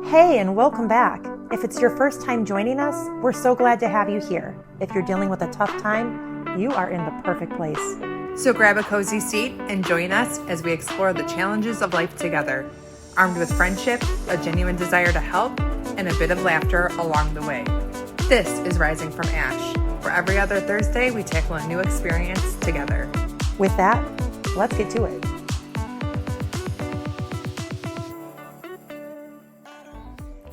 Hey, and welcome back. If it's your first time joining us, we're so glad to have you here. If you're dealing with a tough time, you are in the perfect place. So grab a cozy seat and join us as we explore the challenges of life together, armed with friendship, a genuine desire to help, and a bit of laughter along the way. This is Rising from Ash, where every other Thursday we tackle a new experience together. With that, let's get to it.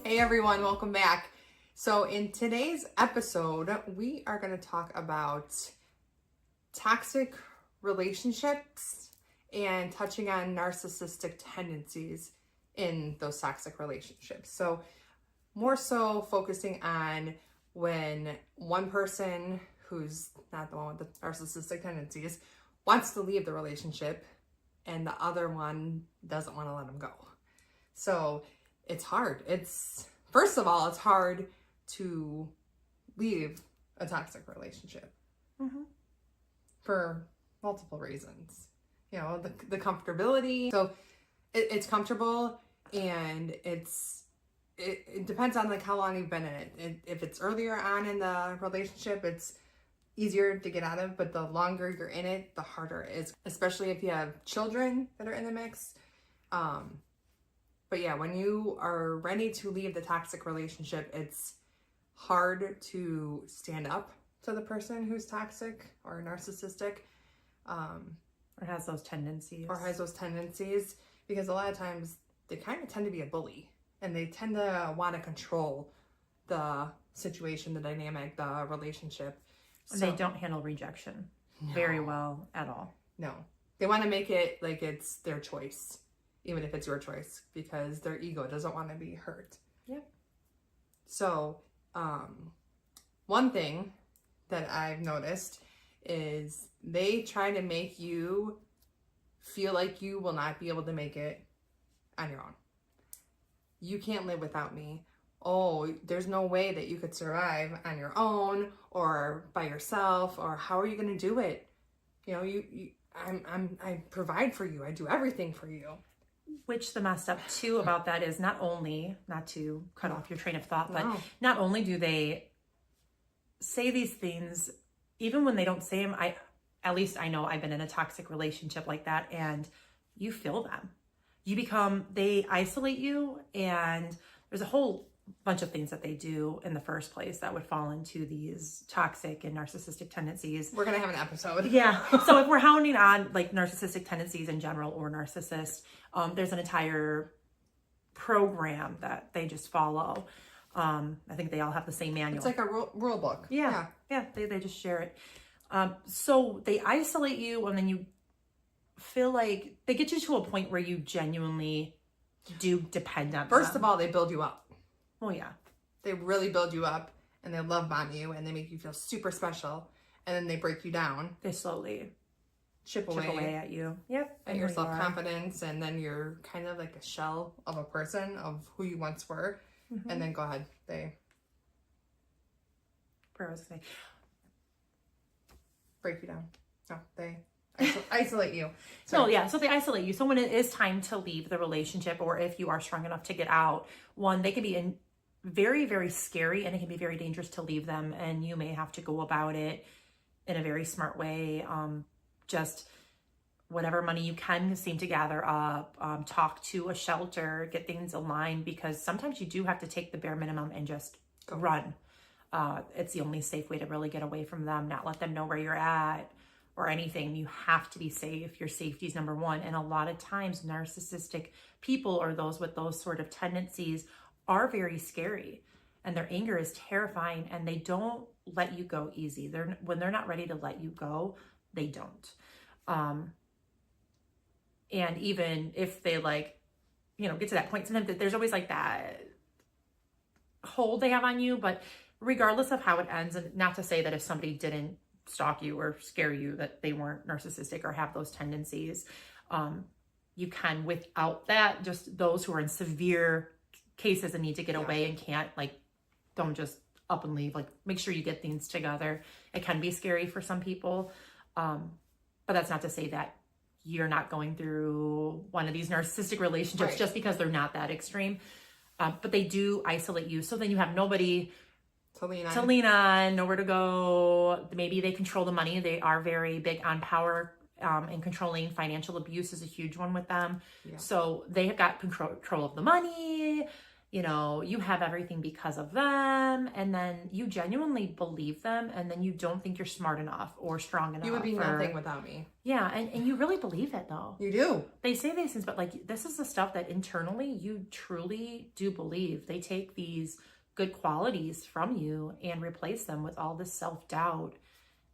Hey everyone, welcome back. So in today's episode, we are going to talk about toxic relationships and touching on narcissistic tendencies in those toxic relationships. So more so focusing on when one person who's not the one with the narcissistic tendencies wants to leave the relationship and the other one doesn't want to let them go. So it's hard. First of all, it's hard to leave a toxic relationship for multiple reasons. You know, the comfortability. So it's comfortable, and it depends on like how long you've been in it. If it's earlier on in the relationship, it's easier to get out of, but the longer you're in it, the harder it is, especially if you have children that are in the mix. But yeah, when you are ready to leave the toxic relationship, it's hard to stand up to the person who's toxic or narcissistic. Or has those tendencies. Because a lot of times they kind of tend to be a bully, and they tend to want to control the situation, the dynamic, the relationship. So, they don't handle rejection very well at all. No. They want to make it like it's their choice, even if it's your choice, because their ego doesn't want to be hurt. Yep. So, one thing that I've noticed is they try to make you feel like you will not be able to make it on your own. You can't live without me. Oh, there's no way that you could survive on your own or by yourself, or how are you going to do it? You know, I provide for you. I do everything for you. Which the messed up too about that is not only, not to cut off your train of thought, but not only do they say these things, even when they don't say them, at least I know I've been in a toxic relationship like that, and you feel them. They isolate you, and there's a whole bunch of things that they do in the first place that would fall into these toxic and narcissistic tendencies. We're going to have an episode. Yeah. So if we're hounding on like narcissistic tendencies in general or narcissists, there's an entire program that they just follow. I think they all have the same manual. It's like a rule book. Yeah. They just share it. So they isolate you, and then you feel like they get you to a point where you genuinely do depend on them. First of all, they build you up. Oh yeah. They really build you up, and they love bomb you, and they make you feel super special, and then they break you down. They slowly chip away at you. Yep. At your self-confidence, and then you're kind of like a shell of a person of who you once were. And then go ahead. Where was I? Break you down. No, they isolate you. So they isolate you. So when it is time to leave the relationship, or if you are strong enough to get out, they can be very, very scary, and it can be very dangerous to leave them. And you may have to go about it in a very smart way. Just whatever money you can seem to gather up, talk to a shelter, get things aligned, because sometimes you do have to take the bare minimum and just run. It's the only safe way to really get away from them, not let them know where you're at or anything. You have to be safe. Your safety is number one. And a lot of times narcissistic people, or those with those sort of tendencies, are very scary, and their anger is terrifying, and they don't let you go easy. When they're not ready to let you go, they don't. And even if they get to that point, sometimes there's always like that hold they have on you. But regardless of how it ends, and not to say that if somebody didn't stalk you or scare you that they weren't narcissistic or have those tendencies, you can, without that, just those who are in severe cases and need to get away and can't, don't just up and leave. Make sure you get things together. It can be scary for some people, but that's not to say that you're not going through one of these narcissistic relationships just because they're not that extreme. But they do isolate you. So then you have nobody to lean to on. lean on, nowhere to go. Maybe they control the money. They are very big on power and controlling. Financial abuse is a huge one with them. Yeah. So they have got control of the money. You know, you have everything because of them. And then you genuinely believe them. And then you don't think you're smart enough or strong enough. You would be nothing without me. Yeah. And you really believe it though. You do. They say these things, but like, this is the stuff that internally you truly do believe. They take these good qualities from you and replace them with all this self-doubt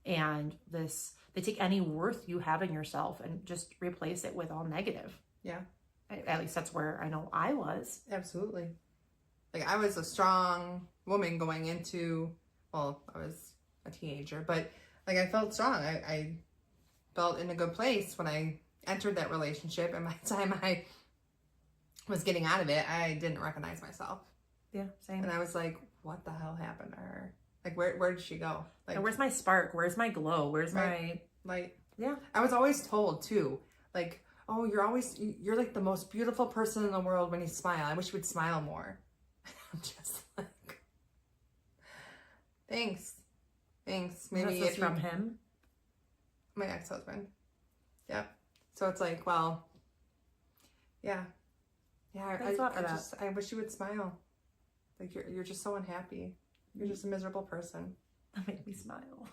and this, they take any worth you have in yourself and just replace it with all negative. Yeah. At least that's where I know I was. Absolutely. Like, I was a strong woman going into, well, I was a teenager, but like, I felt strong. I felt in a good place when I entered that relationship, and by the time I was getting out of it, I didn't recognize myself. Yeah, same. And I was like, what the hell happened to her? Like, where did she go? Like, and where's my spark? Where's my glow? Where's my light? Yeah. I was always told too, like, oh, you're like the most beautiful person in the world when you smile. I wish you would smile more. I'm just like, thanks. Maybe this is from him. My ex-husband. Yep. So it's like, well, yeah. I wish you would smile. Like, you're just so unhappy. You're just a miserable person. That makes me smile.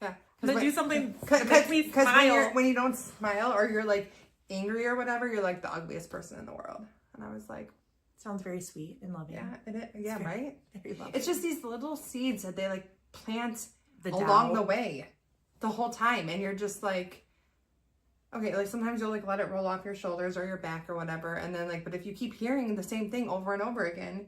Yeah. But do something that makes me smile. When you don't smile or you're like angry or whatever, you're like the ugliest person in the world. And I was like, sounds very sweet and loving. Yeah, right? Very loving. It's just these little seeds that they like plant doubt. along the way the whole time. And you're just like, okay, like sometimes you'll like let it roll off your shoulders or your back or whatever. And then like, but if you keep hearing the same thing over and over again,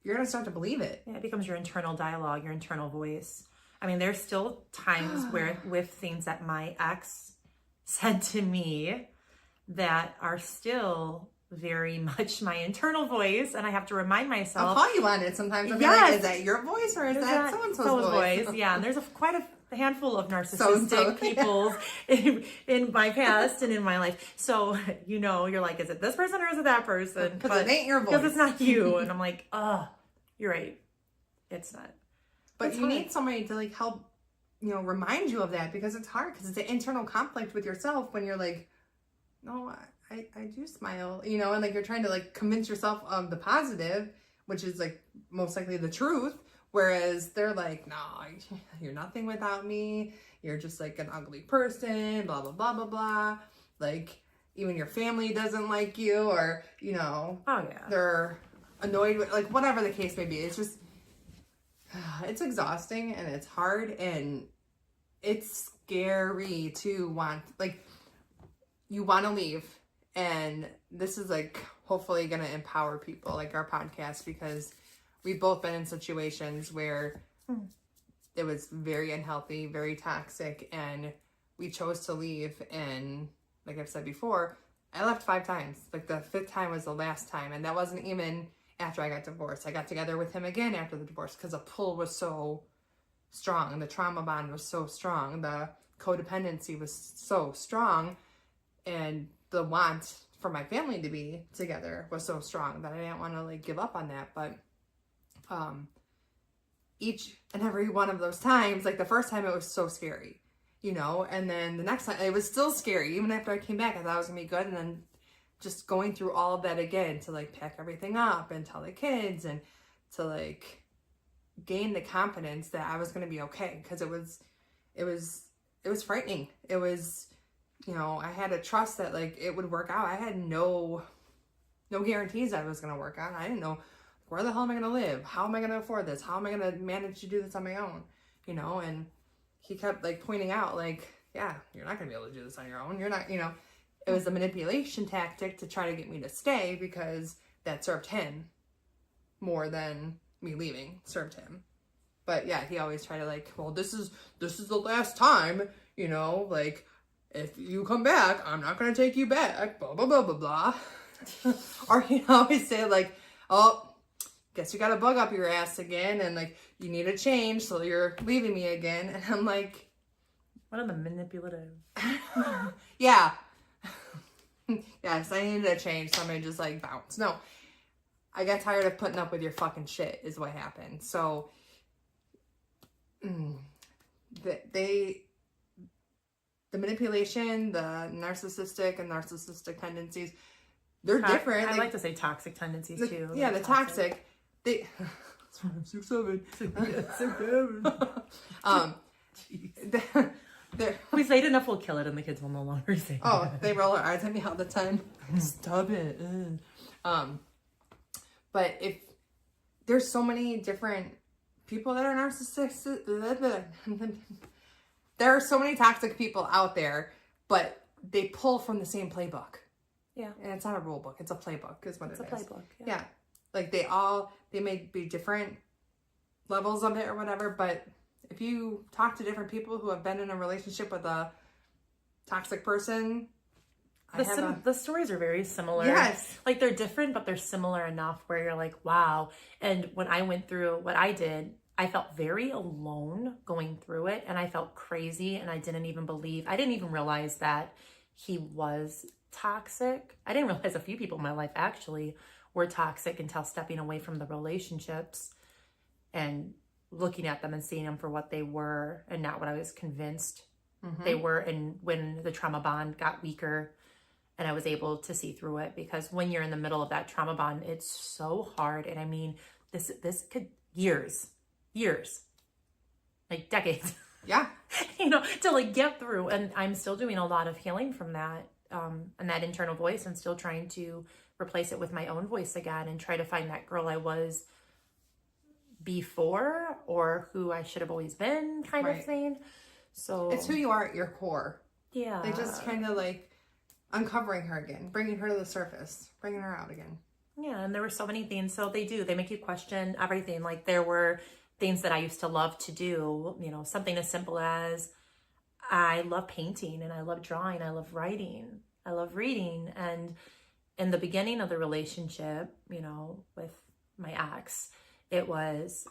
you're going to start to believe it. Yeah, it becomes your internal dialogue, your internal voice. I mean, there's still times where with things that my ex said to me that are still very much my internal voice, and I have to remind myself. I'll call you on it sometimes. I'll be Yes. like, is that your voice or is that so-and-so's voice? Yeah, and there's quite a handful of narcissistic people in my past and in my life. So, you know, you're like, is it this person or is it that person? Because it ain't your voice. Because it's not you. And I'm like, oh, you're right. It's not. But it's you hard. need somebody to like help, you know, remind you of that, because it's hard, because it's an internal conflict with yourself when you're like, no, I do smile, you know, and like you're trying to like convince yourself of the positive, which is like most likely the truth. Whereas they're like, no, you're nothing without me. You're just like an ugly person, blah, blah, blah, blah, blah. Like, even your family doesn't like you, or, you know, oh yeah, they're annoyed with, like, whatever the case may be. It's just, it's exhausting and it's hard and it's scary to want, like, you want to leave. And this is like hopefully going to empower people, like our podcast, because we've both been in situations where it was very unhealthy, very toxic, and we chose to leave. And like I've said before, I left 5 times. Like the 5th time was the last time. And that wasn't even after I got divorced. I got together with him again after the divorce because the pull was so strong and the trauma bond was so strong. The codependency was so strong, and the want for my family to be together was so strong that I didn't want to like give up on that. But each and every one of those times, like the first time it was so scary, you know, and then the next time it was still scary. Even after I came back, I thought it was gonna be good. And then just going through all of that again to like pack everything up and tell the kids and to like gain the confidence that I was gonna be okay, because it was frightening. It was, you know, I had to trust that like it would work out. I had no guarantees that it was gonna work out. I didn't know, where the hell am I gonna live? How am I gonna afford this? How am I gonna manage to do this on my own? You know, and he kept like pointing out like, yeah, you're not gonna be able to do this on your own. You're not, you know, it was a manipulation tactic to try to get me to stay, because that served him more than me leaving served him. But yeah, he always tried to like, well, this is the last time, you know, like, if you come back, I'm not gonna take you back, blah, blah, blah, blah, blah. Or he'd always say like, oh, guess you got a bug up your ass again, and like, you need a change, so you're leaving me again. And I'm like, what are the manipulative? yeah. Yes, I needed a change, so I'm gonna just like bounce. No, I got tired of putting up with your fucking shit is what happened. So the manipulation, the narcissistic tendencies, they're different. I like to say toxic tendencies too. Yeah, the toxic. They 6'7". We say it enough, we'll kill it, and the kids will no longer say. Oh, they roll their eyes at me all the time. Stop it. But if there's so many different people that are narcissistic, there are so many toxic people out there, but they pull from the same playbook. Yeah. And it's not a rule book, it's a playbook is what it is. It's a playbook. Yeah. Like they may be different levels of it or whatever, but if you talk to different people who have been in a relationship with a toxic person, the stories are very similar. Yes. Like they're different, but they're similar enough where you're like, wow. And when I went through what I did, I felt very alone going through it, and I felt crazy, and I didn't even realize that he was toxic. I didn't realize a few people in my life actually were toxic until stepping away from the relationships and looking at them and seeing them for what they were and not what I was convinced they were. And when the trauma bond got weaker and I was able to see through it, because when you're in the middle of that trauma bond, it's so hard. And I mean, this could years, like decades. Yeah. To like get through. And I'm still doing a lot of healing from that, and that internal voice, and still trying to replace it with my own voice again and try to find that girl I was before, or who I should have always been, kind of thing. So it's who you are at your core. Yeah. They just kind of like uncovering her again, bringing her to the surface, bringing her out again. Yeah. And there were so many things. So they make you question everything. Like there were things that I used to love to do, something as simple as I love painting and I love drawing. I love writing. I love reading. And in the beginning of the relationship, with my ex, it was,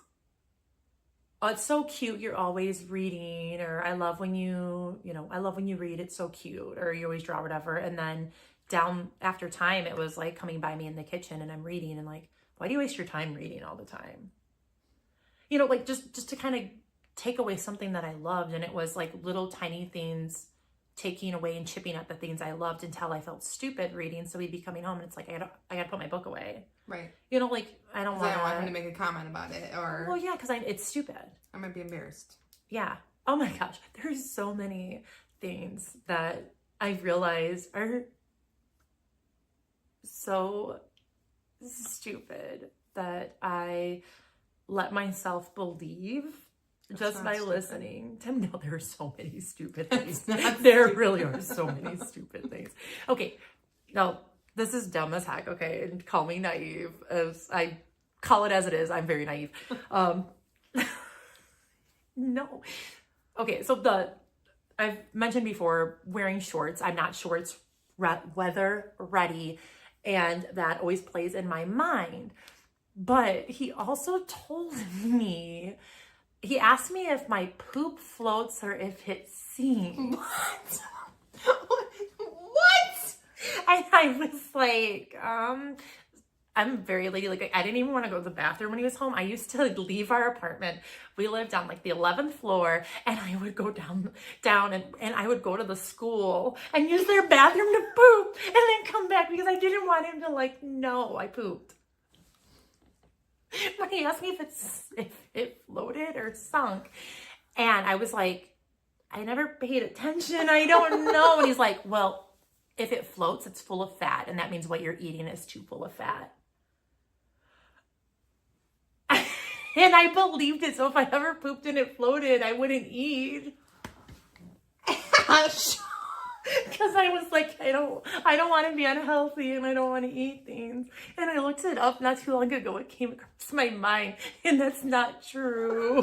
oh, it's so cute, you're always reading, or I love when you read, it's so cute, or you always draw, whatever. And then down after time, it was like coming by me in the kitchen and I'm reading and like, why do you waste your time reading all the time? Like just to kind of take away something that I loved. And it was like little tiny things taking away and chipping at the things I loved until I felt stupid reading. So we'd be coming home and it's like, I gotta put my book away. Right. Like I don't want him to make a comment about it, or well, yeah, because it's stupid. I might be embarrassed. Yeah. Oh my gosh, there's so many things that I realize are so stupid that I let myself believe just by listening. Tim, no, there are so many stupid things. There really are so many stupid things. Okay, now this is dumb as heck, okay? And call me naive. As I call it as it is. I'm very naive. No. Okay, so I've mentioned before wearing shorts. I'm not shorts weather ready, and that always plays in my mind. But he also told me, he asked me if my poop floats or if it sinks. What? And I was like, I'm very ladylike. I didn't even want to go to the bathroom when he was home. I used to leave our apartment. We lived on like the 11th floor, and I would go down and I would go to the school and use their bathroom to poop and then come back because I didn't want him to know I pooped. But he asked me if it floated or sunk. And I was like, I never paid attention. I don't know. And he's like, well, if it floats, it's full of fat. And that means what you're eating is too full of fat. And I believed it. So if I ever pooped and it floated, I wouldn't eat. Because I was like, I don't want to be unhealthy and I don't want to eat things. And I looked it up not too long ago. It came across my mind, and that's not true.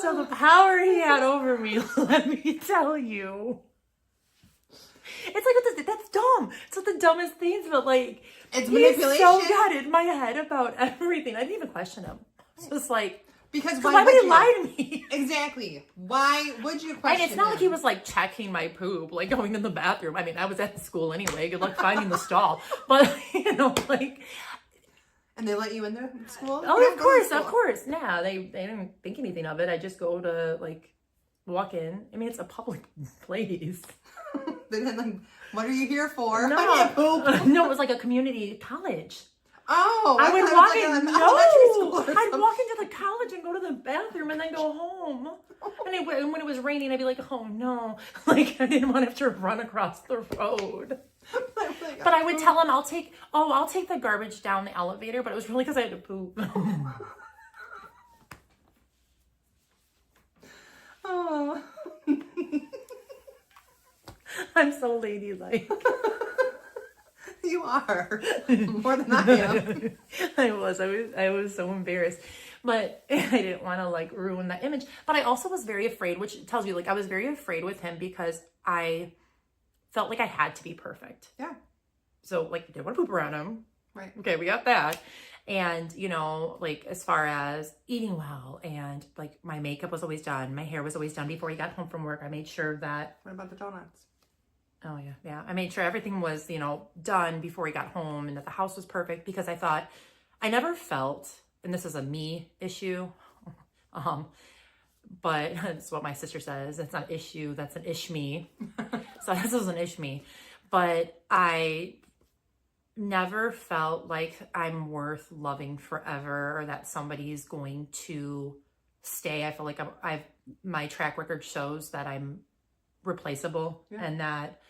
So the power he had over me, let me tell you. It's like, that's dumb. It's one of the dumbest things, but it's manipulation. He's so got in my head about everything. I didn't even question him. It's just like, Because why would he lie to me? Exactly. Why would you question And it's not like he him? was like checking my poop, like going to the bathroom. I mean, I was at the school anyway. Good luck finding the stall. But, you know, like... And they let you in the school? Oh, of course, of course. Nah, they didn't think anything of it. I just go to, like, walk in. I mean, it's a public place. They didn't like, what are you here for? No. I can't poop. No, it was like a community college. Oh, I would thought walk it in. was like an No, elementary school or I'd something. walk into the college and go to the bathroom and then go home. And when it was raining, I'd be like, oh no, like I didn't want to have to run across the road. But I would tell him, I'll take the garbage down the elevator. But it was really because I had to poop. Oh. I'm so ladylike. You are more than I am. I was so embarrassed, but I didn't want to like ruin that image. But I also was very afraid, which tells you like I was very afraid with him because I felt like I had to be perfect. Yeah. So like I didn't want to poop around him. Right. Okay, we got that. And you know, like as far as eating well and like my makeup was always done, my hair was always done before he got home from work. I made sure that. What about the donuts? Oh yeah, yeah. I made sure everything was, you know, done before he got home and that the house was perfect because I thought I never felt, and this is a me issue, but it's what my sister says. It's not issue, that's an ish me. So this is an ish me. But I never felt like I'm worth loving forever or that somebody's going to stay. I feel like my track record shows that I'm replaceable and that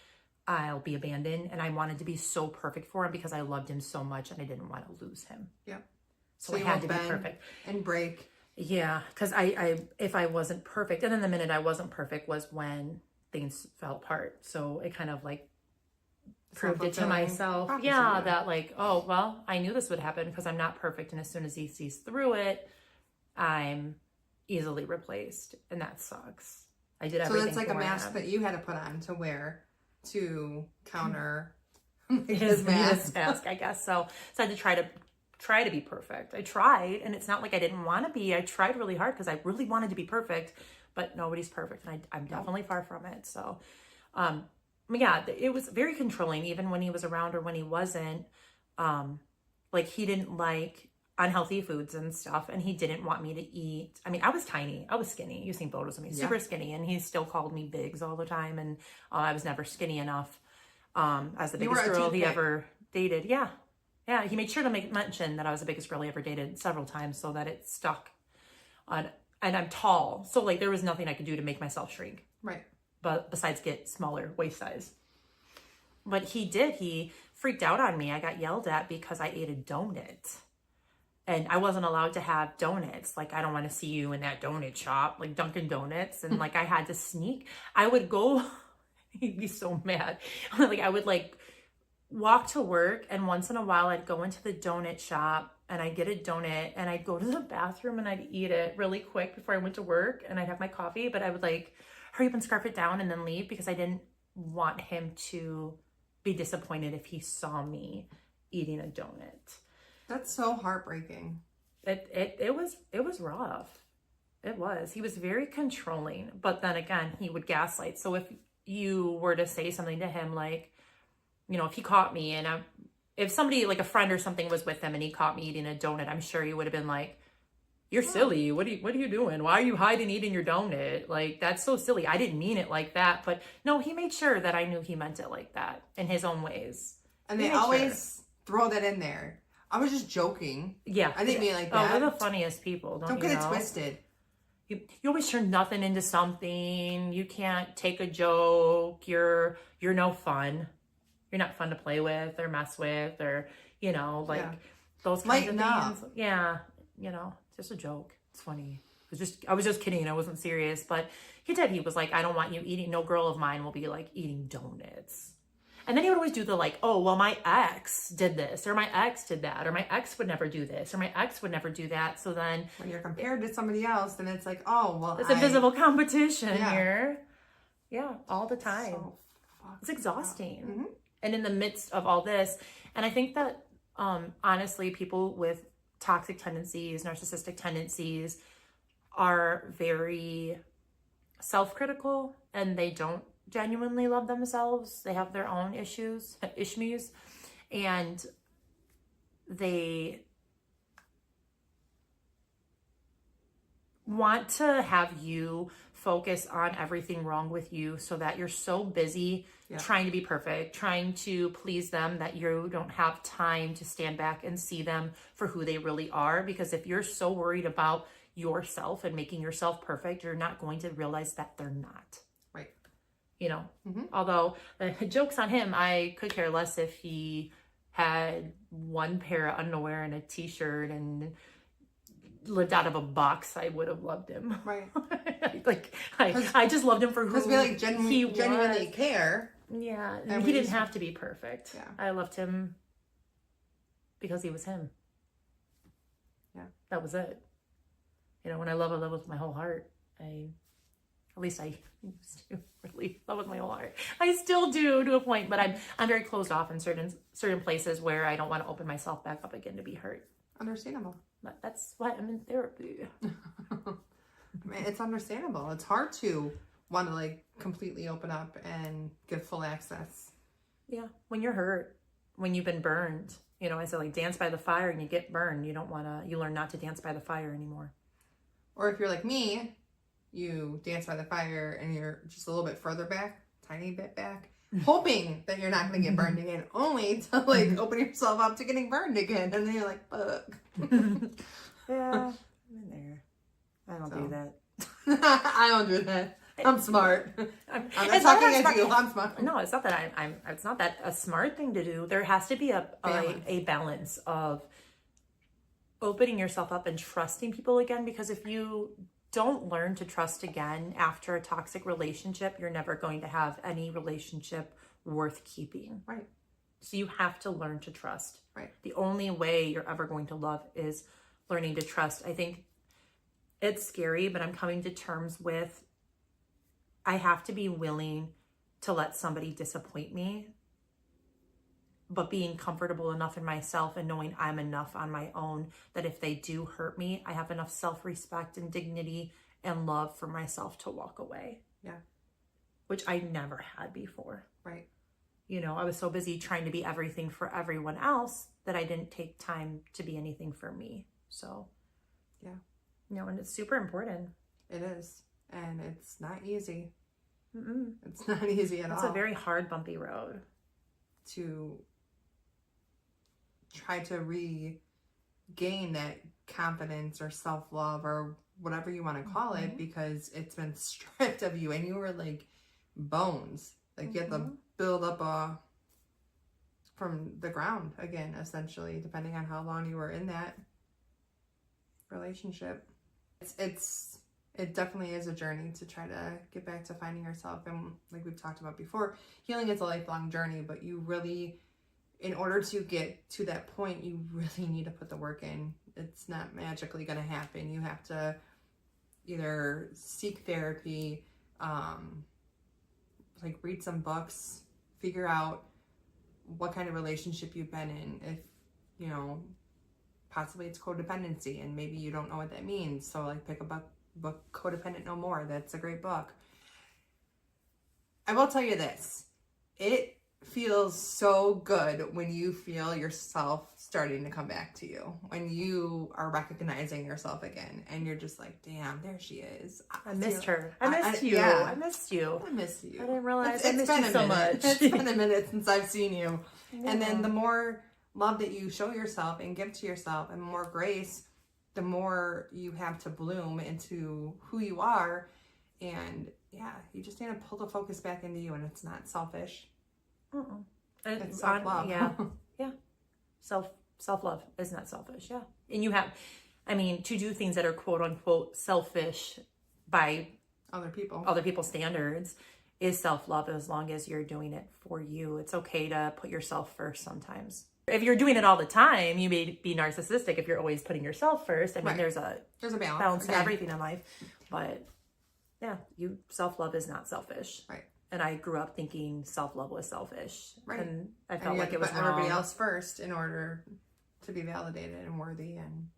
I'll be abandoned. And I wanted to be so perfect for him because I loved him so much and I didn't want to lose him. Yeah. So I had to be perfect. And break. Yeah. Because if I wasn't perfect, and then the minute I wasn't perfect was when things fell apart. So it kind of like proved it to myself. Yeah. That like, oh, well, I knew this would happen because I'm not perfect. And as soon as he sees through it, I'm easily replaced. And that sucks. I did everything. So that's like a mask that you had to put on to wear to counter his mask, I guess. So I had to try to be perfect. I tried, and it's not like I didn't want to be. I tried really hard because I really wanted to be perfect, but nobody's perfect, and I'm definitely far from it. So, yeah, it was very controlling, even when he was around or when he wasn't. Like he didn't like unhealthy foods and stuff, and he didn't want me to eat. I mean, I was tiny, I was skinny. You've seen photos of me, super skinny, and he still called me bigs all the time, and I was never skinny enough. As the biggest girl he ever dated. Yeah, he made sure to mention that I was the biggest girl he ever dated several times so that it stuck. And I'm tall, so like there was nothing I could do to make myself shrink, right? But besides get smaller waist size. But he freaked out on me. I got yelled at because I ate a donut. And I wasn't allowed to have donuts. Like, I don't want to see you in that donut shop, like Dunkin' Donuts. And like, I had to sneak. I would go, he'd be so mad. Like, I would like walk to work. And once in a while, I'd go into the donut shop and I'd get a donut and I'd go to the bathroom and I'd eat it really quick before I went to work. And I'd have my coffee, but I would like hurry up and scarf it down and then leave because I didn't want him to be disappointed if he saw me eating a donut. That's so heartbreaking. It was rough. It was. He was very controlling, but then again, he would gaslight. So if you were to say something to him, like, you know, if he caught me and if somebody like a friend or something was with him and he caught me eating a donut, I'm sure he would have been like, "You're silly. What are you doing? Why are you hiding eating your donut? Like, that's so silly. I didn't mean it like that." But no, he made sure that I knew he meant it like that in his own ways. And they always throw that in there. I was just joking. Yeah. I didn't mean it like that. Oh, we're the funniest people. Don't get it twisted. You always turn nothing into something. You can't take a joke. You're no fun. You're not fun to play with or mess with or, you know, like those kinds of things. Yeah. You know, just a joke. It's funny. I was just kidding. I wasn't serious, but he did. He was like, "I don't want you eating, no girl of mine will be like eating donuts." And then he would always do the like, "Oh, well, my ex did this, or my ex did that, or my ex would never do this, or my ex would never do that." So then when you're compared to somebody else, then it's like, oh, well, it's invisible competition here. Yeah, all the time. So it's exhausting. Mm-hmm. And in the midst of all this, and I think that honestly, people with toxic tendencies, narcissistic tendencies, are very self-critical and they don't genuinely love themselves. They have their own issues, and they want to have you focus on everything wrong with you so that you're so busy trying to be perfect, trying to please them, that you don't have time to stand back and see them for who they really are. Because if you're so worried about yourself and making yourself perfect, you're not going to realize that they're not. Right. You know, although joke's on him, I could care less if he had one pair of underwear and a t-shirt and lived out of a box. I would have loved him. Right. I just loved him for who because we like he genuinely was. care. Yeah, And he didn't have to be perfect. Yeah. I loved him because he was him. Yeah, that was it. You know, when I love with my whole heart. At least I used to really love with my whole heart. I still do to a point, but I'm very closed off in certain places where I don't want to open myself back up again to be hurt. Understandable. But that's why I'm in therapy. I mean, it's understandable. It's hard to want to like completely open up and give full access. Yeah, when you're hurt, when you've been burned, you know, I said like dance by the fire and you get burned. You learn not to dance by the fire anymore. Or if you're like me, you dance by the fire and you're just a little bit further back, tiny bit back, hoping that you're not going to get burned again, only to like open yourself up to getting burned again. And then you're like, fuck. Yeah, I'm in there. I don't do that. I don't do that. I'm smart. I'm not It's talking not at you. I'm smart. No, it's not that it's not that a smart thing to do. There has to be a balance of opening yourself up and trusting people again, because if you don't learn to trust again after a toxic relationship, you're never going to have any relationship worth keeping. Right. So you have to learn to trust. Right. The only way you're ever going to love is learning to trust. I think it's scary, but I'm coming to terms with I have to be willing to let somebody disappoint me, but being comfortable enough in myself and knowing I'm enough on my own, that if they do hurt me, I have enough self-respect and dignity and love for myself to walk away. Yeah. Which I never had before. Right. You know, I was so busy trying to be everything for everyone else that I didn't take time to be anything for me. So, yeah. You know, and it's super important. It is. And it's not easy. Mm-mm. It's not easy at all. It's a very hard, bumpy road. To try to regain that confidence or self-love or whatever you want to call it, because it's been stripped of you and you were like bones. Like you had to build up from the ground again, essentially, depending on how long you were in that relationship. It definitely is a journey to try to get back to finding yourself. And like we've talked about before, healing is a lifelong journey, but you really, in order to get to that point, you really need to put the work in. It's not magically going to happen. You have to either seek therapy, like read some books, figure out what kind of relationship you've been in. If, you know, possibly it's codependency and maybe you don't know what that means. So like pick a book, Codependent No More. That's a great book. I will tell you this. It feels so good when you feel yourself starting to come back to you. When you are recognizing yourself again and you're just like, damn, there she is. I missed her. I missed you. Yeah. I missed you. I missed you. I didn't realize I It's missed been you a so minute. much. It's been a minute since I've seen you. Yeah. And then the more love that you show yourself and give to yourself and more grace, the more you have to bloom into who you are. And yeah, you just need to pull the focus back into you, and it's not selfish. It's self-love. Yeah. Yeah. Self-love is not selfish. Yeah. And you have, I mean, to do things that are quote unquote selfish by Other people's standards is self-love, as long as you're doing it for you. It's okay to put yourself first sometimes. If you're doing it all the time, you may be narcissistic if you're always putting yourself first. I mean, Right. there's a balance to everything in life. But yeah, self-love is not selfish. Right. And I grew up thinking self-love was selfish. Right. And I And felt you like have it to was put wrong. everybody else first in order to be validated and worthy and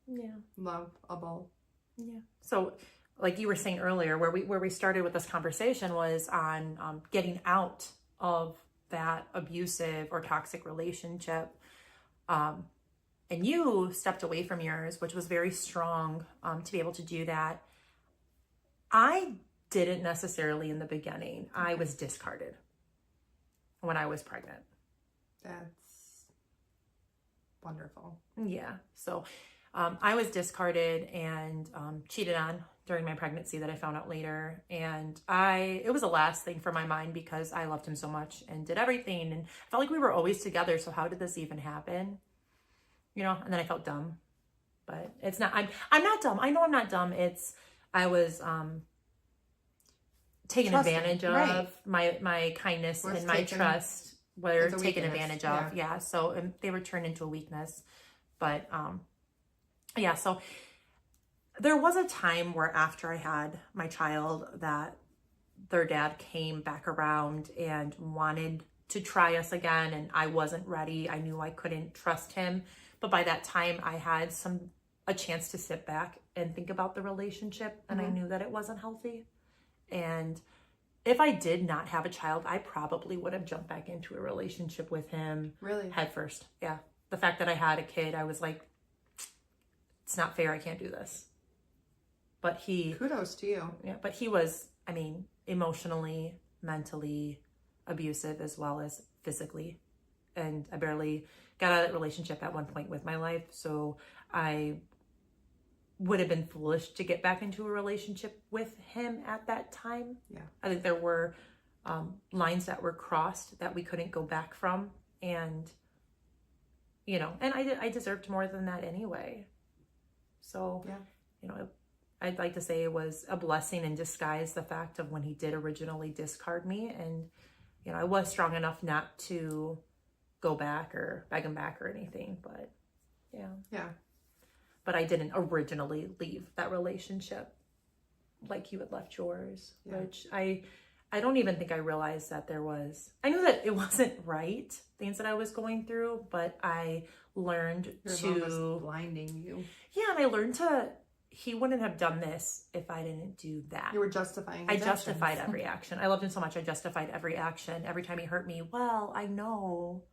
Yeah. lovable. Yeah. So like you were saying earlier, where we started with this conversation was on getting out of that abusive or toxic relationship. And you stepped away from yours, which was very strong to be able to do that. I didn't necessarily in the beginning. I was discarded when I was pregnant. That's wonderful. Yeah. So I was discarded and cheated on during my pregnancy that I found out later. And it was the last thing for my mind because I loved him so much and did everything. And I felt like we were always together. So how did this even happen? You know, and then I felt dumb, but it's not, I'm not dumb. I know I'm not dumb. I was taken advantage of. Right. My kindness Was and my taken trust were as a taken weakness. advantage of. Yeah. So they were turned into a weakness. But yeah, so there was a time where after I had my child that their dad came back around and wanted to try us again, and I wasn't ready. I knew I couldn't trust him. But by that time I had a chance to sit back and think about the relationship, and I knew that it wasn't healthy. And if I did not have a child, I probably would have jumped back into a relationship with him. Really? Head first. Yeah. The fact that I had a kid, I was like, it's not fair. I can't do this. But kudos to you. Yeah. But he was, I mean, emotionally, mentally abusive as well as physically. And I barely got out of that relationship at one point with my life. So I would have been foolish to get back into a relationship with him at that time. Yeah. I think there were lines that were crossed that we couldn't go back from. And, you know, and I deserved more than that anyway. So, yeah. You know, I'd like to say it was a blessing in disguise, the fact of when he did originally discard me. And, you know, I was strong enough not to go back or beg him back or anything, but yeah. Yeah. But I didn't originally leave that relationship like you had left yours, which I don't even think I realized that I knew that it wasn't right, things that I was going through, but I learned Your love was blinding you. Yeah, and I learned he wouldn't have done this if I didn't do that. You were justifying I justified every action. I loved him so much, I justified every action. Every time he hurt me, well, I know.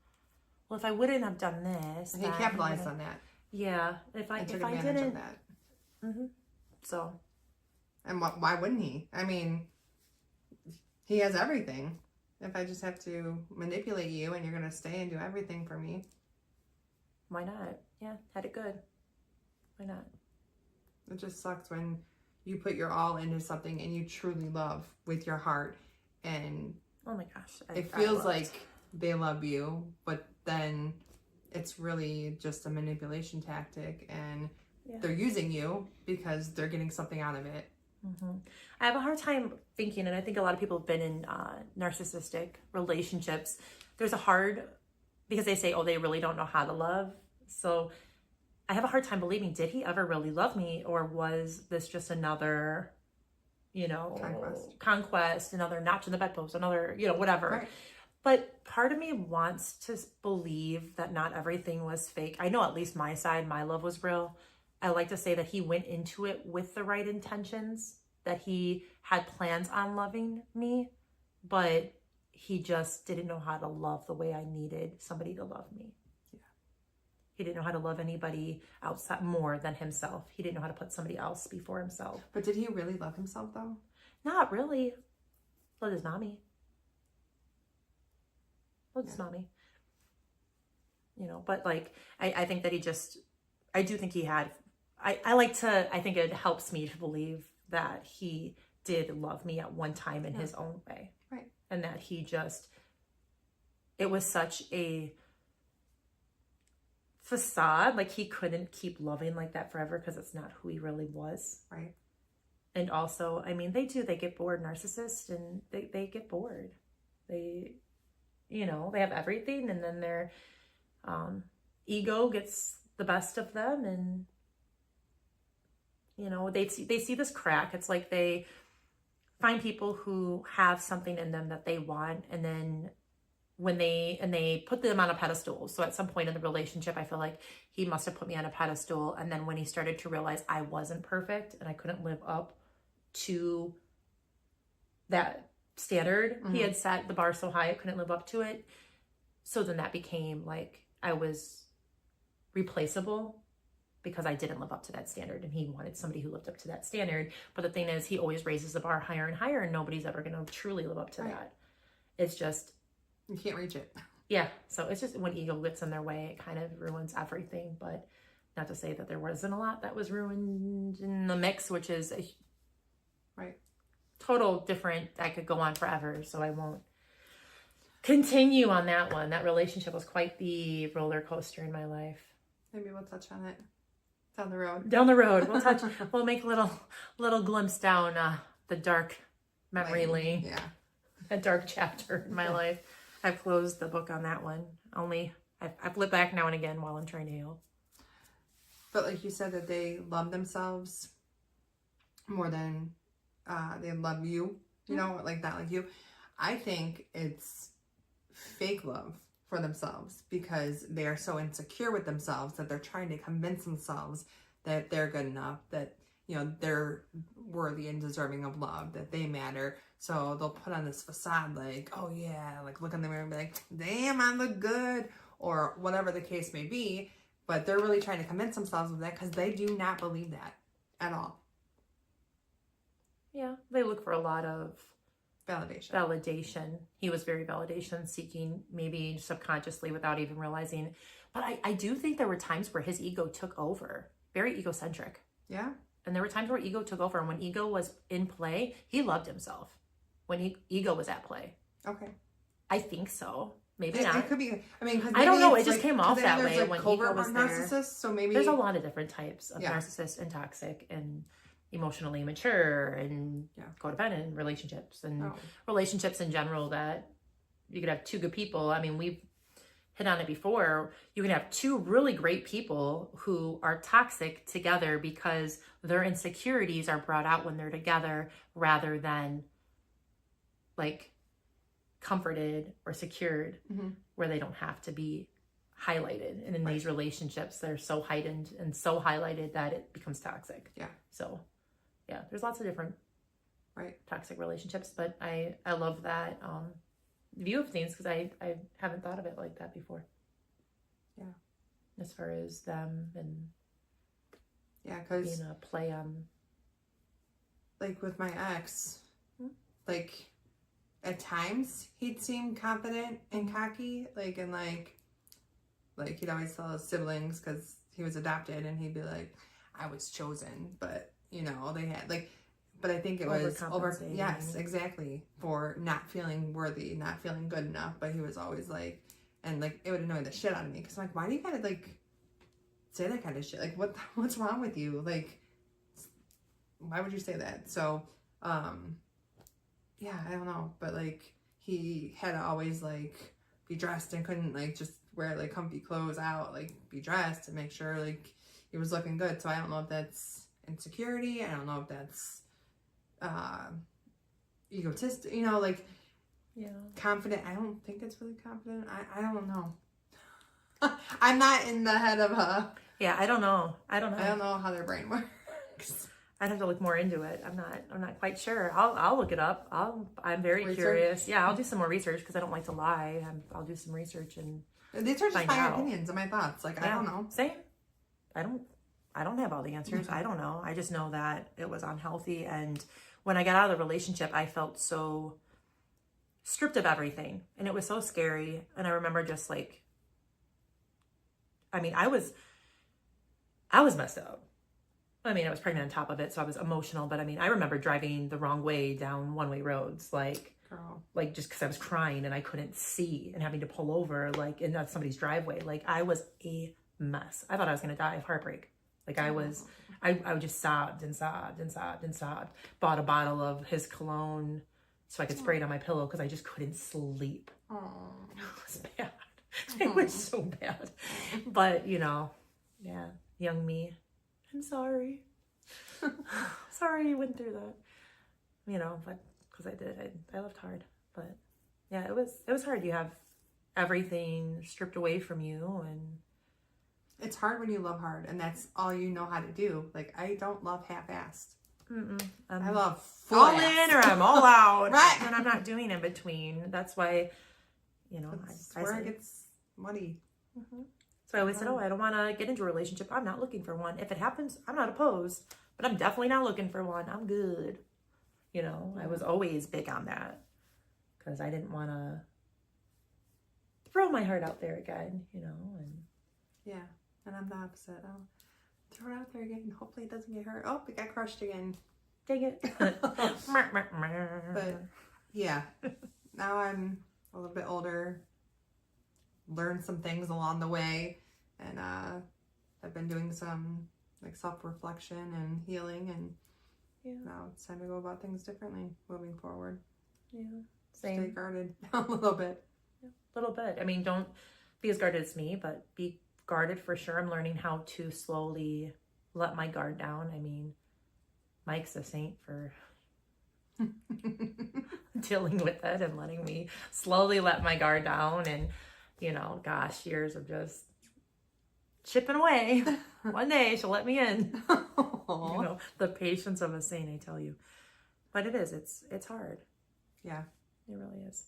Well, if I wouldn't have done this. He capitalized on that. Yeah, if I took if I advantage didn't. of that. Mm-hmm. So. And why wouldn't he? I mean, he has everything. If I just have to manipulate you and you're going to stay and do everything for me. Why not? Yeah, had it good. Why not? It just sucks when you put your all into something and you truly love with your heart. And oh my gosh. it feels like they love you, but then it's really just a manipulation tactic, and they're using you because they're getting something out of it. Mm-hmm. I have a hard time thinking, and I think a lot of people have been in narcissistic relationships. Because they say, oh, they really don't know how to love. So I have a hard time believing, did he ever really love me? Or was this just another, conquest, another notch in the bedpost, another, whatever. Right. But part of me wants to believe that not everything was fake. I know at least my side, my love was real. I like to say that he went into it with the right intentions, that he had plans on loving me, but he just didn't know how to love the way I needed somebody to love me. Yeah. He didn't know how to love anybody outside more than himself. He didn't know how to put somebody else before himself. But did he really love himself though? Not really. Loved his mommy. His mommy, but like, I think that I do think he had, I think it helps me to believe that he did love me at one time in his own way. Right. And that it was such a facade, like he couldn't keep loving like that forever because it's not who he really was. Right. And also, I mean, they get bored, narcissists, and they get bored. They have everything, and then their ego gets the best of them, and they see this crack. It's like they find people who have something in them that they want, and then when they put them on a pedestal. So at some point in the relationship, I feel like he must have put me on a pedestal. And then when he started to realize I wasn't perfect and I couldn't live up to that standard, he had set the bar so high I couldn't live up to it. So then that became like I was replaceable because I didn't live up to that standard, and he wanted somebody who lived up to that standard. But the thing is, he always raises the bar higher and higher, and nobody's ever going to truly live up to that. It's just, you can't reach it. Yeah. So it's just when ego gets in their way, it kind of ruins everything. But not to say that there wasn't a lot that was ruined in the mix, which is a total different. I could go on forever, so I won't continue on that one. That relationship was quite the roller coaster in my life. Maybe we'll touch on it down the road. Down the road, we'll touch. We'll make a little glimpse down the dark memory lane. Yeah, a dark chapter in my life. I've closed the book on that one. Only I flip back now and again while I'm trying to heal. But like you said, that they love themselves more than they love you. You know, like that, like you. I think it's fake love for themselves because they are so insecure with themselves that they're trying to convince themselves that they're good enough, that, you know, they're worthy and deserving of love, that they matter. So they'll put on this facade like, oh yeah, like look in the mirror and be like, damn, I look good, or whatever the case may be. But they're really trying to convince themselves of that because they do not believe that at all. Yeah, they look for a lot of validation. He was very validation seeking, maybe subconsciously without even realizing. But I do think there were times where his ego took over, very egocentric. Yeah. And there were times where ego took over. And when ego was in play, he loved himself. When ego was at play. Okay. I think so. Maybe not. It could be. I mean, I don't know. It just came off that way like when covert ego was narcissists. there. So maybe there's a lot of different types of narcissists and toxic and emotionally immature and codependent relationships and relationships in general, that you could have two good people. I mean, we've hit on it before. You can have two really great people who are toxic together because their insecurities are brought out when they're together rather than like comforted or secured, where they don't have to be highlighted. And in these relationships, they're so heightened and so highlighted that it becomes toxic. Yeah. So yeah, there's lots of different toxic relationships, but I love that view of things because I haven't thought of it like that before. Yeah. As far as them and because being a play on, like with my ex, like at times he'd seem confident and cocky, like, and like he'd always tell his siblings because he was adopted, and he'd be like, I was chosen, but you know, they had like, but I think it was yes, exactly, for not feeling worthy, not feeling good enough. But he was always like, and like it would annoy the shit out of me because I'm like, why do you gotta like say that kind of shit? Like, what's wrong with you? Like, why would you say that? So, yeah, I don't know, but like he had to always like be dressed and couldn't like just wear like comfy clothes out, like be dressed to make sure like he was looking good. So I don't know if that's insecurity. I don't know if that's egotistic, you know, like confident. I don't think it's really confident. I don't know. I'm not in the head of a I don't know I don't know how their brain works. I'd have to look more into it. I'm not quite sure. I'll look it up. I'm very curious. Yeah, I'll do some more research because I don't like to lie. I'll do some research and these are just my opinions and my thoughts. Like, I don't know. Same. I don't have all the answers. I don't know. I just know that it was unhealthy. And when I got out of the relationship, I felt so stripped of everything. And it was so scary. And I remember just like, I mean, I was messed up. I mean, I was pregnant on top of it, so I was emotional. But I mean, I remember driving the wrong way down one-way roads, like just because I was crying and I couldn't see and having to pull over, like in somebody's driveway. Like I was a mess. I thought I was going to die of heartbreak. Like I just sobbed and sobbed and sobbed and sobbed. Bought a bottle of his cologne so I could spray it on my pillow because I just couldn't sleep. It was bad. It was so bad. But, you know, young me. I'm sorry. Sorry you went through that. You know, but because I did. I left hard. But yeah, it was hard. You have everything stripped away from you. And it's hard when you love hard and that's all you know how to do. Like, I don't love half-assed. I love full all in or I'm all out. Right. And I'm not doing in between. That's why, you know, that's where it gets muddy. So I always said, I don't want to get into a relationship. I'm not looking for one. If it happens, I'm not opposed, but I'm definitely not looking for one. I'm good. You know, I was always big on that because I didn't want to throw my heart out there again, you know. And yeah, and I'm the opposite. I'll throw it out there again and hopefully it doesn't get hurt. Oh, it got crushed again. Dang it. But yeah, now I'm a little bit older, learned some things along the way, and I've been doing some like self-reflection and healing, and now it's time to go about things differently moving forward. Yeah, same. Stay guarded a little bit. A little bit. I mean, don't be as guarded as me, but be guarded for sure. I'm learning how to slowly let my guard down. I mean, Mike's a saint for dealing with it and letting me slowly let my guard down. And, you know, gosh, years of just chipping away. One day she'll let me in. You know, the patience of a saint, I tell you. But it is. It's hard. Yeah. It really is.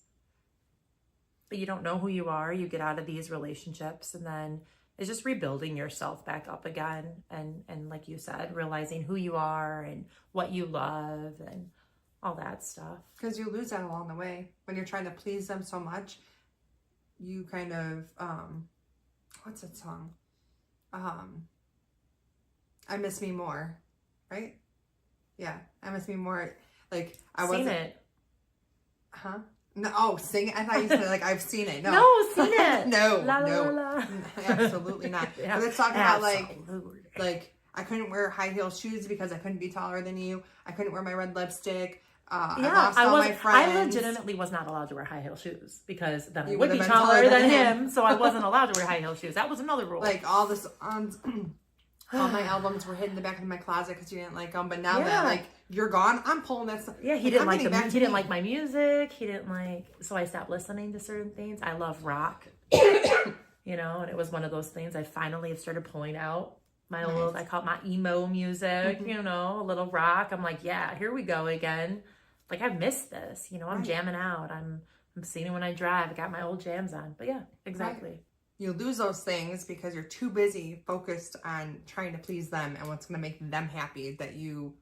But you don't know who you are. You get out of these relationships and then it's just rebuilding yourself back up again. And like you said, realizing who you are and what you love and all that stuff. Because you lose that along the way. When you're trying to please them so much, you kind of, what's that song? I Miss Me More, right? Yeah, I Miss Me More. Like, I wasn't... Seen it. Huh? No, oh, sing it. I thought you said like I've seen it. No, seen it. No, la, no, la, la. Absolutely not. Yeah, but it's talking about absolutely. like I couldn't wear high heel shoes because I couldn't be taller than you. I couldn't wear my red lipstick. I lost all my friends. I legitimately was not allowed to wear high heel shoes because then I You would would be have been taller than him. So I wasn't allowed to wear high heel shoes. That was another rule. Like all this all my albums were hidden in the back of my closet because you didn't like them. But now that like you're gone, I'm pulling that stuff. Yeah, he didn't like the he didn't like my music. He didn't like, so I stopped listening to certain things. I love rock, you know, and it was one of those things I finally have started pulling out my old, I call it my emo music, you know, a little rock. I'm like, yeah, here we go again. Like I've missed this, you know, I'm jamming out. I'm singing when I drive. I got my old jams on. But yeah, exactly. Right. You lose those things because you're too busy focused on trying to please them and what's going to make them happy, that you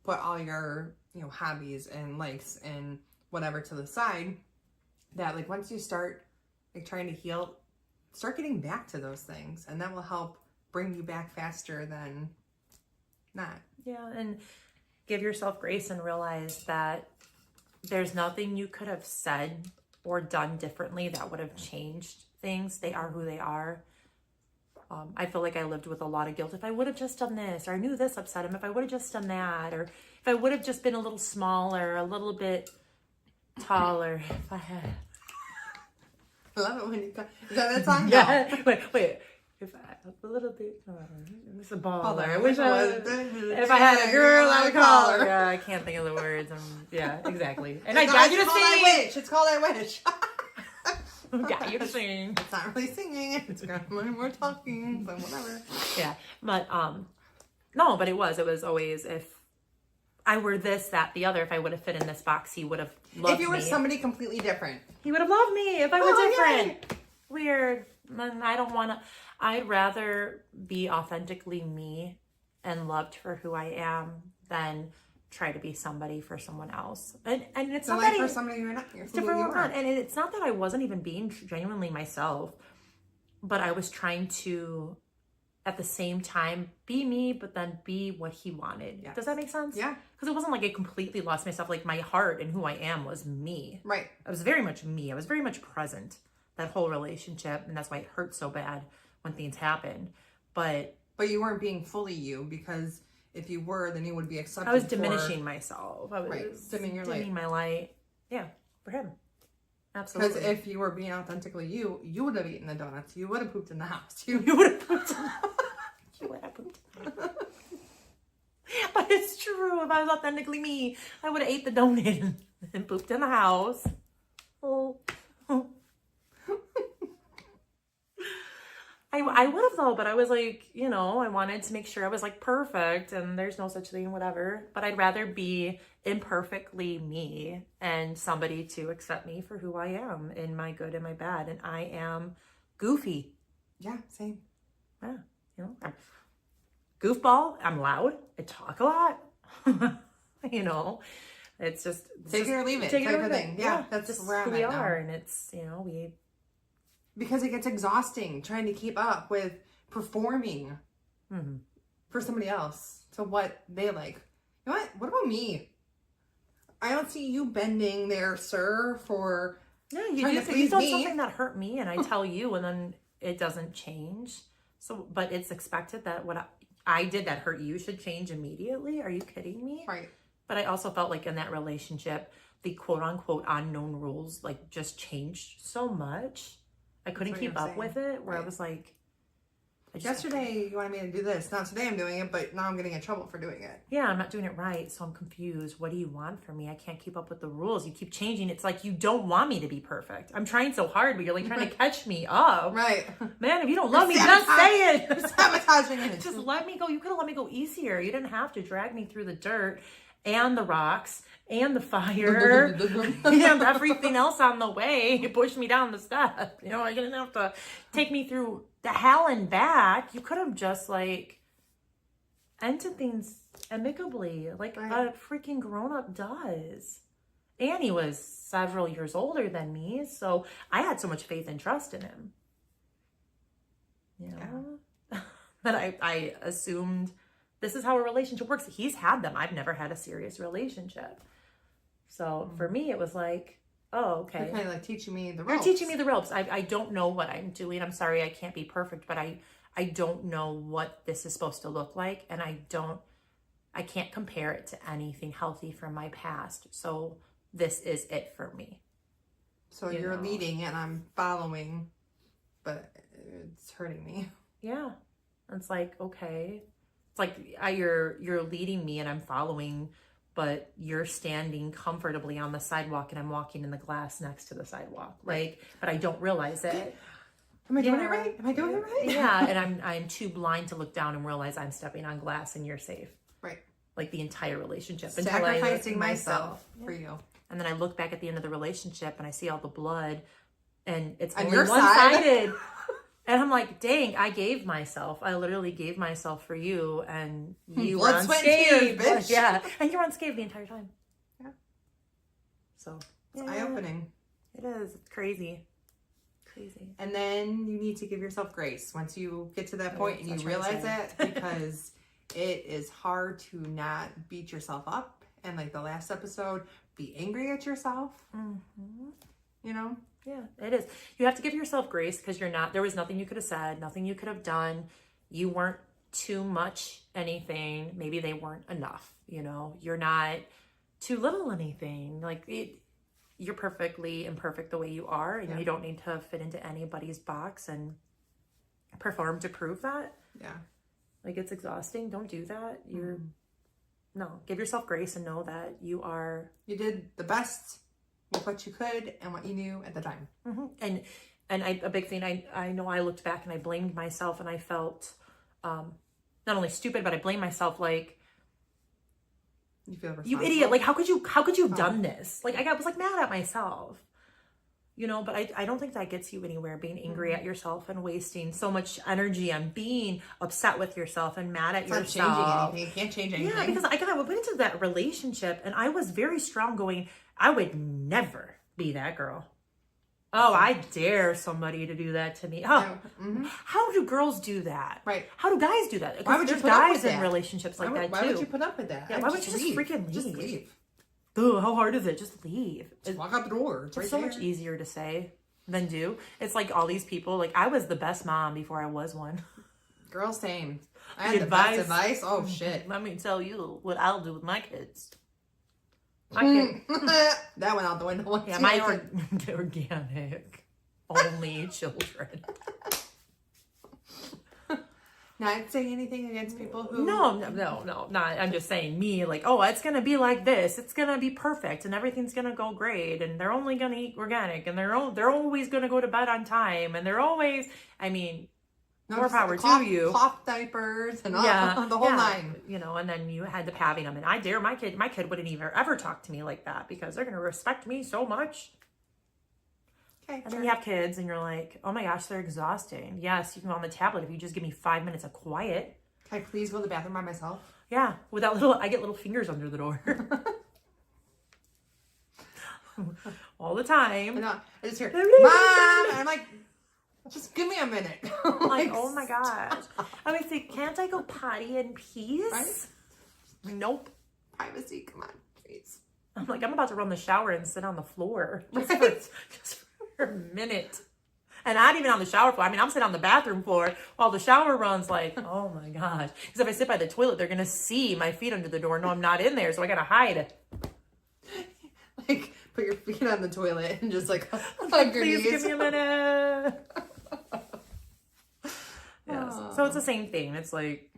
put all your, you know, hobbies and likes and whatever to the side, that like once you start like trying to heal, start getting back to those things, and that will help bring you back faster than not. Yeah, and give yourself grace and realize that there's nothing you could have said or done differently that would have changed things. They are who they are. I feel like I lived with a lot of guilt. If I would have just done this, or I knew this upset him, if I would have just done that, or if I would have just been a little smaller, a little bit taller, if I had... I love it when you got... Is that song? Yeah. No. Wait. If I a little bit, it's a baller. I wish I was. If I had a girl, I would call her. Yeah, I can't think of the words. Yeah, exactly. And I got you to sing. It's called I Wish. Got you to sing. It's not really singing. It's got more talking, but whatever. Yeah, but no, but it was always, if I were this, that, the other, if I would have fit in this box, he would have loved me. If you were somebody completely different, he would have loved me. If I were different, yay. Weird. And I don't want to. I'd rather be authentically me and loved for who I am than try to be somebody for someone else. And it's not that for somebody you're not. You're different. You are. And it's not that I wasn't even being genuinely myself, but I was trying to, at the same time, be me, but then be what he wanted. Yes. Does that make sense? Yeah. Because it wasn't like I completely lost myself. Like my heart and who I am was me. Right. I was very much me. I was very much present that whole relationship, and that's why it hurt so bad when things happened. But you weren't being fully you, because if you were, then you would be accepted. I was diminishing myself. I was dimming your light. My light. Yeah, for him. Absolutely. Because if you were being authentically you, you would have eaten the donuts. You would have pooped in the house. You would have pooped in the house. You would have pooped. But it's true. If I was authentically me, I would have ate the donut and pooped in the house. Oh. I would have though, but I was like, you know, I wanted to make sure I was like perfect, and there's no such thing, whatever. But I'd rather be imperfectly me and somebody to accept me for who I am in my good and my bad. And I am goofy. Yeah, same. Yeah, you know, I'm goofball. I'm loud. I talk a lot. You know, it's just Take it or leave it take type or of leave thing. it. Yeah, that's just where who I'm we at now. are, and it's, you know, Because it gets exhausting trying to keep up with performing for somebody else to what they like. You know what? What about me? I don't see you bending there, sir, for yeah, you trying do to you please done me. something that hurt me, and I tell you, and then it doesn't change. So, but it's expected that what I did that hurt you should change immediately. Are you kidding me? Right. But I also felt like in that relationship, the quote unquote unknown rules like just changed so much. I couldn't keep up with it, where I was like, yesterday you wanted me to do this. Now today I'm doing it, but now I'm getting in trouble for doing it. yeah, I'm not doing it right, so I'm confused. What do you want from me? I can't keep up with the rules. You keep changing. It's like you don't want me to be perfect. I'm trying so hard, but you're like trying to catch me up. Right. Man, if you don't love me, just say it. You're sabotaging it. Just let me go. You could have let me go easier. You didn't have to drag me through the dirt and the rocks and the fire and everything else on the way. You pushed me down the step. You know, you didn't have to take me through the hell and back. You could have just like ended things amicably, like a freaking grown-up does. And he was several years older than me, so I had so much faith and trust in him. You know? Yeah. But I assumed this is how a relationship works. He's had them. I've never had a serious relationship. So for me, it was like, oh, okay. You're kind of like teaching me the ropes. You're teaching me the ropes. I don't know what I'm doing. I'm sorry, I can't be perfect, but I don't know what this is supposed to look like. And I can't compare it to anything healthy from my past. So this is it for me. So you're leading and I'm following, but it's hurting me. Yeah. It's like, okay. It's like you're leading me and I'm following, but you're standing comfortably on the sidewalk and I'm walking in the glass next to the sidewalk. Like, but I don't realize it. Am I doing it right? Am I doing it right? Yeah, and I'm too blind to look down and realize I'm stepping on glass and you're safe. Right. Like the entire relationship. Sacrificing myself for you. And then I look back at the end of the relationship and I see all the blood and it's on only your one-sided. And I'm like, dang, I literally gave myself for you, and you were unscathed. Bitch. Yeah, and you were unscathed the entire time. Yeah. So it's eye-opening. It is. It's crazy. Crazy. And then you need to give yourself grace once you get to that point and you realize that, because it is hard to not beat yourself up. And like the last episode, be angry at yourself. Mm-hmm. You know? Yeah, it is. You have to give yourself grace because there was nothing you could have said, nothing you could have done. You weren't too much anything. Maybe they weren't enough. You know, you're not too little anything. Like you're perfectly imperfect the way you are, and you don't need to fit into anybody's box and perform to prove that. Yeah. Like it's exhausting. Don't do that. No, give yourself grace and know that you did the best with what you could and what you knew at the time. Mm-hmm. And a big thing, I know I looked back and I blamed myself and I felt not only stupid, but I blamed myself like, you feel responsible. You idiot. Like, how could you have done this? Like, I was like mad at myself, you know, but I don't think that gets you anywhere, being angry at yourself and wasting so much energy on being upset with yourself and mad at yourself. It's not changing anything. You can't change anything. Yeah, because I went into that relationship and I was very strong going, I would never be that girl. Oh, I dare somebody to do that to me. Oh, how do girls do that? Right. How do guys do that? Why would you There's put up guys with in that? relationships like that too. Why would you put up with that? Yeah, why would you just freaking leave? Just leave. Ugh, how hard is it? Just leave. Just walk out the door. It's so much easier to say than do. It's like all these people, like I was the best mom before I was one. Girl, same. I had the best advice. Oh, shit. Let me tell you what I'll do with my kids. That went out the window. Yeah, mine are organic. Only children. Not saying anything against people who... No, not. I'm just saying me, like, oh, it's going to be like this. It's going to be perfect and everything's going to go great and they're only going to eat organic and they're always going to go to bed on time and they're always, I mean... more power to you. Cloth diapers and all, the whole nine. You know, and then you had the padding them. And I dare my kid wouldn't even ever talk to me like that because they're going to respect me so much. Okay, and then you have kids and you're like, oh my gosh, they're exhausting. Yes, you can go on the tablet if you just give me 5 minutes of quiet. Can I please go to the bathroom by myself? Yeah, I get little fingers under the door. All the time. I just hear, Mom! And I'm like, just give me a minute. Like, oh my gosh. I mean, say, can't I go potty in peace? Right? Nope. Privacy, come on, please. I'm like, I'm about to run the shower and sit on the floor just for a minute. And not even on the shower floor. I mean, I'm sitting on the bathroom floor while the shower runs like, oh my gosh. Because if I sit by the toilet, they're going to see my feet under the door. No, I'm not in there, so I got to hide. Like, put your feet on the toilet and just like hug your knees. Please give me a minute. Yes. So it's the same thing. It's like,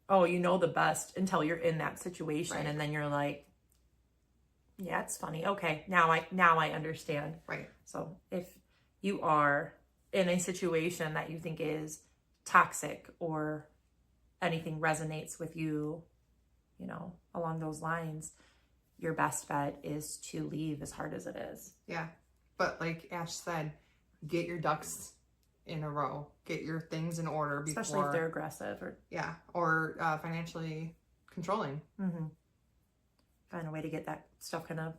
oh, you know the best until you're in that situation. Right. And then you're like, yeah, it's funny. Okay, now I understand. Right. So if you are in a situation that you think is toxic or anything resonates with you, you know, along those lines, your best bet is to leave, as hard as it is. Yeah. But like Ash said, get your ducks in a row. Get your things in order before. Especially if they're aggressive or financially controlling. Mm-hmm. Find a way to get that stuff kind of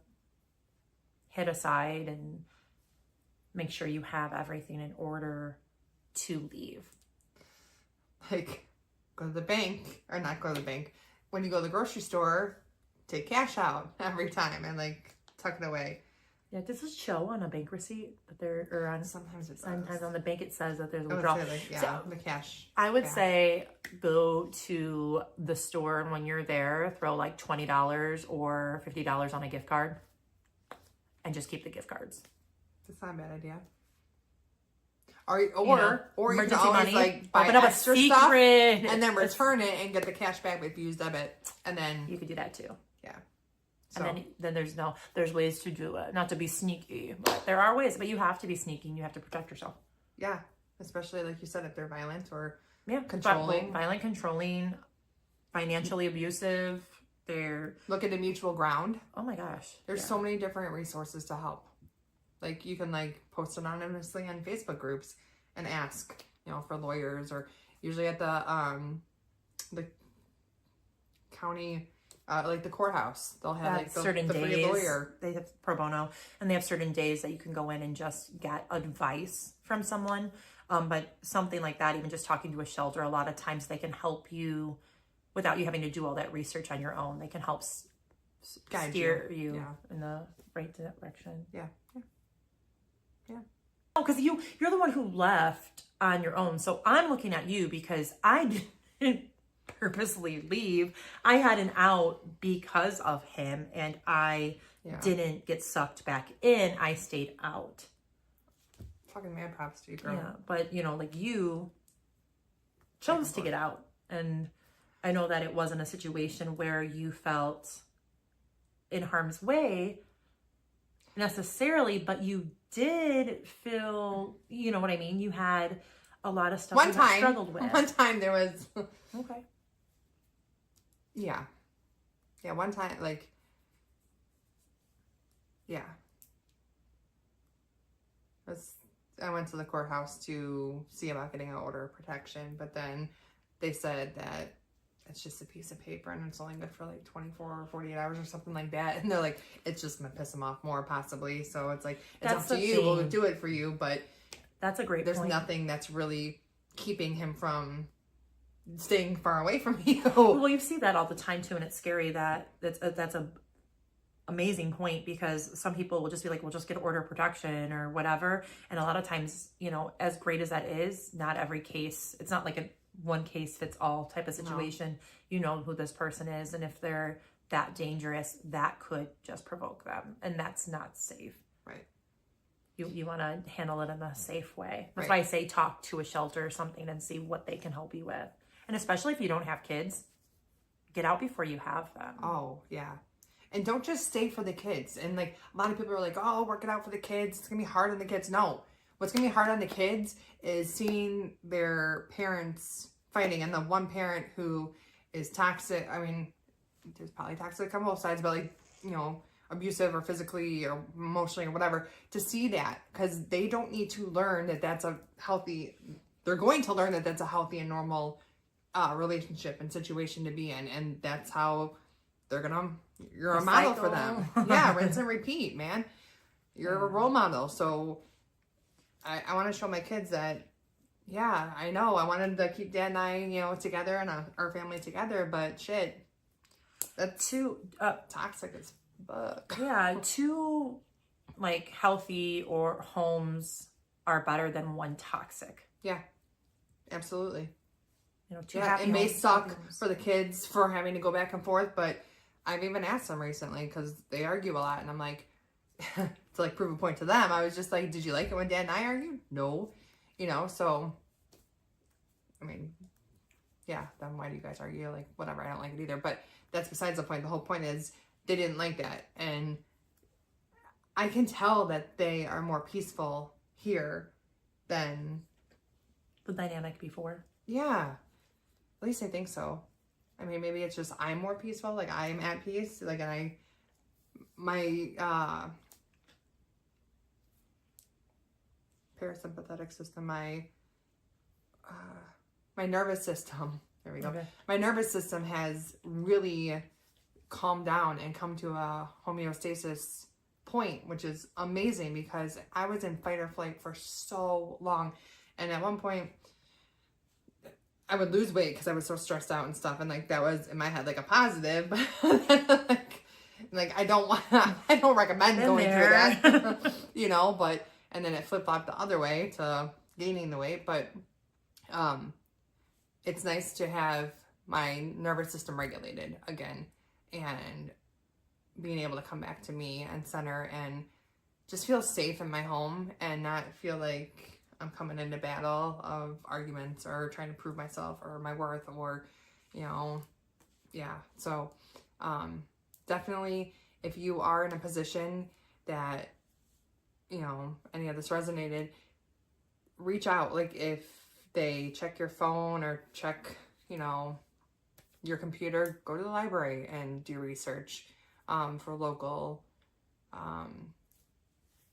hit aside and make sure you have everything in order to leave. Like, go to the bank, or not go to the bank. When you go to the grocery store, take cash out every time and like tuck it away. Yeah, does this show on a bank receipt that there, or on sometimes on the bank it says that there's a withdrawal? So, the cash. I would say go to the store and when you're there, throw like $20 or $50 on a gift card, and just keep the gift cards. That's not a bad idea. Or you can always money, like buy extra stuff and then return it and get the cash back with Use Debit, and then you could do that too. Yeah. So. And then there's ways to do it, not to be sneaky, but there are ways. But you have to be sneaky and you have to protect yourself. Yeah, especially like you said, if they're violent or controlling, financially abusive. They're look at a mutual ground. Oh my gosh, there's so many different resources to help. Like you can like post anonymously on Facebook groups and ask, you know, for lawyers, or usually at the county. Like the courthouse, they'll have like certain the days. Free lawyer. They have pro bono, and they have certain days that you can go in and just get advice from someone. But something like that, even just talking to a shelter, a lot of times they can help you without you having to do all that research on your own. They can help steer you in the right direction. Yeah. Oh, because you're the one who left on your own. So I'm looking at you because I didn't purposely leave. I had an out because of him, and I didn't get sucked back in. I stayed out. Fucking mad props to you, girl. Yeah, but you know, like you chose to get out, and I know that it wasn't a situation where you felt in harm's way necessarily, but you did feel, you know what I mean? You had a lot of stuff you struggled with. One time there was okay. Yeah, one time, like, I went to the courthouse to see about getting an order of protection, but then they said that it's just a piece of paper and it's only good for like 24 or 48 hours or something like that, and they're like, it's just gonna piss them off more possibly, so it's like, it's up to you, we'll do it for you, but that's a great point. There's nothing that's really keeping him from staying far away from you. Well, you see that all the time too, and it's scary that that's a amazing point, because some people will just be like, we'll just get order of protection or whatever, and a lot of times, you know, as great as that is, not every case, it's not like a one case fits all type of situation. No. You know who this person is, and if they're that dangerous, that could just provoke them, and that's not safe. Right. You want to handle it in a safe way. That's why I say talk to a shelter or something and see what they can help you with. And especially if you don't have kids, get out before you have them. Oh, yeah. And don't just stay for the kids. And like, a lot of people are like, oh, work it out for the kids. It's going to be hard on the kids. No. what's going to be hard on the kids is seeing their parents fighting, and the one parent who is toxic. I mean, there's probably toxic on both sides, but like, you know, abusive or physically or emotionally or whatever, to see that, because they don't need to learn that that's a healthy, they're going to learn that that's a healthy and normal relationship and situation to be in. And that's how you're a model for them. Yeah, rinse and repeat, man. You're a role model. So I want to show my kids that, yeah, I know I wanted to keep Dad and I, you know, together and our family together, but shit, that's too toxic as fuck. Yeah, two like healthy or homes are better than one toxic. Yeah, absolutely. You know, two yeah, happy it may homes, suck for the kids for having to go back and forth, but I've even asked them recently because they argue a lot, and I'm like, to like prove a point to them, I was just like, did you like it when Dad and I argued? No. You know, so I mean, yeah, then why do you guys argue? Like, whatever, I don't like it either. But that's besides the point. The whole point is they didn't like that. And I can tell that they are more peaceful here than the dynamic before. Yeah. At least I think so. I mean, maybe it's just I'm more peaceful. Like, I'm at peace. Like, and my parasympathetic system, my nervous system, there we go. Okay. My nervous system has really calmed down and come to a homeostasis point, which is amazing because I was in fight or flight for so long. And at one point, I would lose weight because I was so stressed out and stuff. And like, that was in my head, like a positive, like I don't recommend going through that, you know, but, and then it flip-flopped the other way to gaining the weight. But, it's nice to have my nervous system regulated again and being able to come back to me and center and just feel safe in my home and not feel like I'm coming into battle of arguments or trying to prove myself or my worth or, you know, yeah. So, definitely if you are in a position that, you know, any of this resonated, reach out. Like if they check your phone or check, you know, your computer, go to the library and do research for local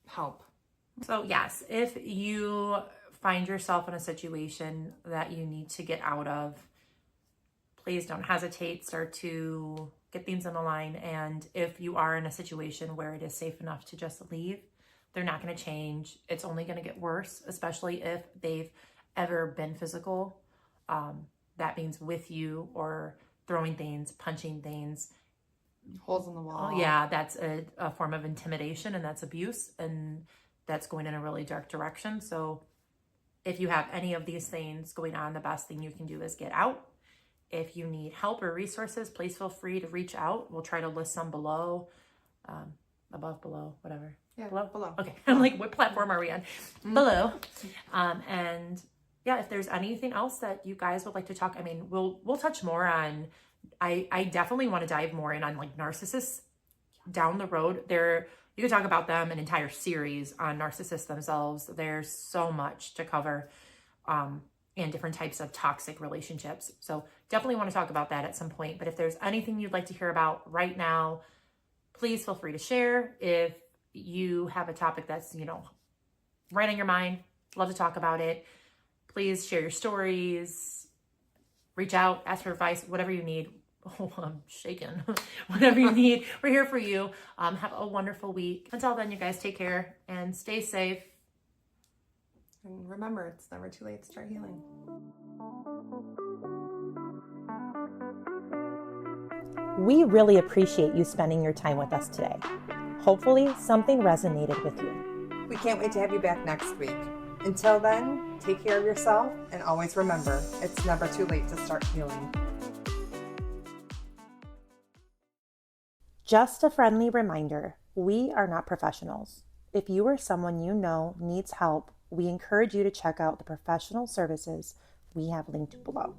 help. So yes, if you find yourself in a situation that you need to get out of, please don't hesitate. Start to get things in a line. And if you are in a situation where it is safe enough to just leave, they're not going to change. It's only going to get worse, especially if they've ever been physical. That means with you or throwing things, punching things. Holes in the wall. Yeah, that's a form of intimidation, and that's abuse, and that's going in a really dark direction. So if you have any of these things going on, the best thing you can do is get out. If you need help or resources, please feel free to reach out. We'll try to list some below, above, below, whatever. Yeah, below. Okay, I'm like, what platform are we on? Mm-hmm. Below. And yeah, if there's anything else that you guys would like to talk, I mean, we'll touch more on. I definitely want to dive more in on like narcissists down the road. You could talk about them an entire series on narcissists themselves. There's so much to cover, and different types of toxic relationships. So definitely want to talk about that at some point. But if there's anything you'd like to hear about right now, please feel free to share. If you have a topic that's, you know, right on your mind, love to talk about it. Please share your stories, reach out, ask for advice, whatever you need. Oh, I'm shaking. Whatever you need, we're here for you. Have a wonderful week. Until then, you guys take care and stay safe. And remember, it's never too late to start healing. We really appreciate you spending your time with us today. Hopefully, something resonated with you. We can't wait to have you back next week. Until then, take care of yourself and always remember, it's never too late to start healing. Just a friendly reminder, we are not professionals. If you or someone you know needs help, we encourage you to check out the professional services we have linked below.